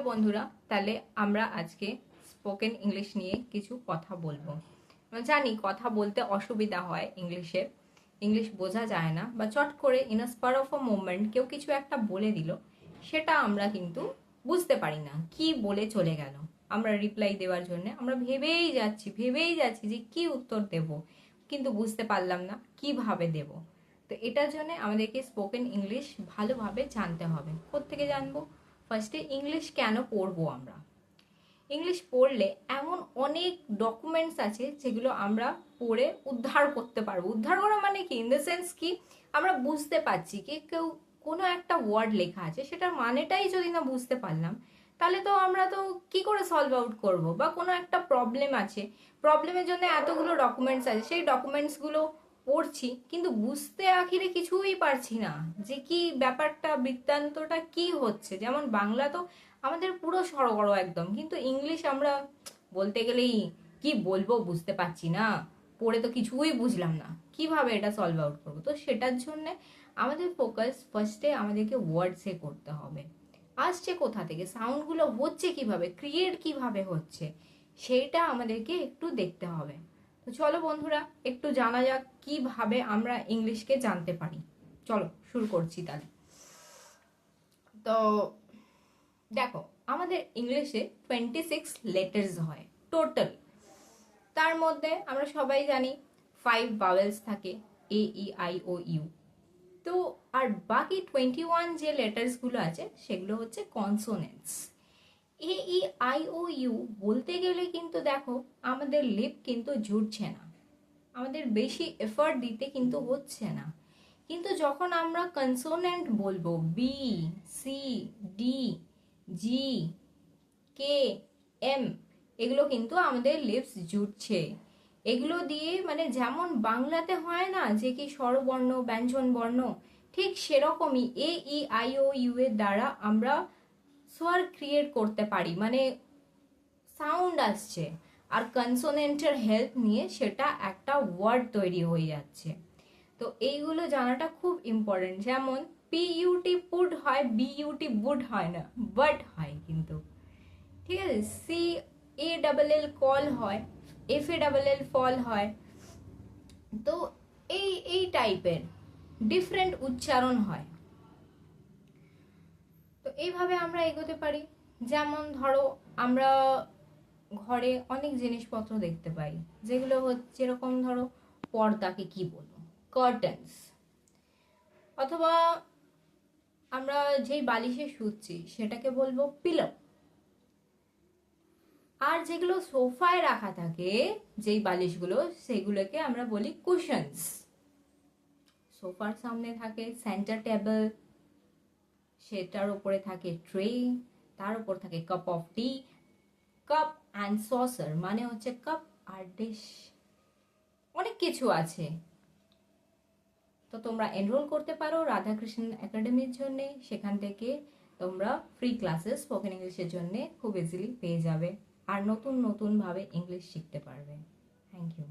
বন্ধুরা, তাহলে আমরা আজকে স্পোকেন ইংলিশ নিয়ে কিছু কথা বলবো। জানি কথা বলতে অসুবিধা হয়, ইংলিশ বোঝা যায় না, বা চট করে in a spare of a moment কেউ কিছু একটা বলে দিল, সেটা আমরা কিন্তু বুঝতে পারি না কি বলে চলে গেল। আমরা রিপ্লাই দেওয়ার জন্য আমরা ভেবেই যাচ্ছি যে কি উত্তর দেব, কিন্তু বুঝতে পারলাম না কিভাবে দেব। তো এটার জন্য আমাদেরকে স্পোকেন ইংলিশ ভালোভাবে জানতে হবে। কোত্থেকে জানবো? ফার্স্টে ইংলিশ কেন পড়বো আমরা? ইংলিশ পড়লে এমন অনেক ডকুমেন্টস আছে যেগুলো আমরা পড়ে উদ্ধার করতে পারবো। উদ্ধার করা মানে কি, ইন দ্য সেন্স কি, আমরা বুঝতে পারছি কি কেউ কোনো একটা ওয়ার্ড লেখা আছে, সেটার মানেটাই যদি না বুঝতে পারলাম, তাহলে তো আমরা তো কি করে সলভ আউট করব? বা কোনো একটা প্রবলেম আছে, প্রবলেমের জন্য এতগুলো ডকুমেন্টস আছে, সেই ডকুমেন্টসগুলো পড়ছি কিন্তু বুঝতে আখিরে কিছুই পারছি না যে কি ব্যাপারটা, বৃত্তান্তটা কি হচ্ছে। যেমন বাংলা তো আমাদের পুরো সড়গড় একদম, কিন্তু ইংলিশ আমরা বলতে গেলেই কি বলবো বুঝতে পারছি না, পড়ে তো কিছুই বুঝলাম না, কিভাবে এটা সলভ আউট করবো? তো সেটার জন্য আমাদের ফোকাস ফার্স্টে আমাদেরকে ওয়ার্ডসে করতে হবে। আসছে কোথা থেকে, সাউন্ডগুলো হচ্ছে কিভাবে, ক্রিয়েট কিভাবে হচ্ছে, সেইটা আমাদেরকে একটু দেখতে হবে। তো চলো বন্ধুরা, একটু জানা যাক কিভাবে আমরা ইংলিশকে জানতে পারি। চলো শুরু করছি তাহলে। তো দেখো, আমাদের ইংলিশে 26 লেটার্স হয় টোটাল। তার মধ্যে আমরা সবাই জানি 5 ভাওয়েলস থাকে, AEIOU। তো আর বাকি 21 যে লেটার্সগুলো আছে সেগুলো হচ্ছে কনসোনেন্টস। AEIOU বলতে গেলে কিন্তু দেখো আমাদের লিপ কিন্তু জুড়ছে না, আমাদের বেশি এফর্ট দিতে কিন্তু হচ্ছে না। কিন্তু যখন আমরা কনসোনেন্ট বলবো, BCDGKM, এগুলো কিন্তু আমাদের লিপস জুড়ছে। এগুলো দিয়ে মানে যেমন বাংলাতে হয় না যে কি স্বরবর্ণ ব্যঞ্জন বর্ণ, ঠিক সেরকমই AEIOU এর দ্বারা আমরা স্বর ক্রিয়েট করতে পারি, মানে সাউন্ড আসছে, আর কনসোনেন্টের হেল্প নিয়ে সেটা একটা ওয়ার্ড তৈরি হয়ে যাচ্ছে। তো এইগুলো জানাটা খুব ইম্পর্টেন্ট। যেমন PUT পুড হয়, BUT বুড হয় না, বাট হয় কিন্তু, ঠিক আছে। CALL কল হয়, FALL ফল হয়। তো এই এই টাইপের ডিফারেন্ট উচ্চারণ হয়। তো এইভাবে আমরা এগোতে পারি। যেমন ধরো আমরা ঘরে অনেক জিনিসপত্র দেখতে পাই, যেগুলো হচ্ছে এরকম, ধরো পর্দাকে কি বলবো, কার্টেন্স। অথবা আমরা যেই বালিশে শুচ্ছি সেটাকে বলবো পিলো। আর যেগুলো সোফায় রাখা থাকে, যেই বালিশগুলো, সেগুলোকে আমরা বলি কুশনস। সোফার সামনে থাকে সেন্টার টেবিল, সেটার উপরে থাকে ট্রে, তার উপর থাকে cup of tea. Cup and saucer মানে হচ্ছে কাপ আর ডিশ, অনেক কিছু আছে। তো তোমরা এনরোল করতে পারো রাধাকৃষ্ণ একাডেমির জন্য, সেখান থেকে তোমরা ফ্রি ক্লাসেস স্পোকেন ইংলিশের জন্য খুব ইজিলি পেয়ে যাবে, আর নতুন নতুন ভাবে ইংলিশ শিখতে পারবে। Thank you.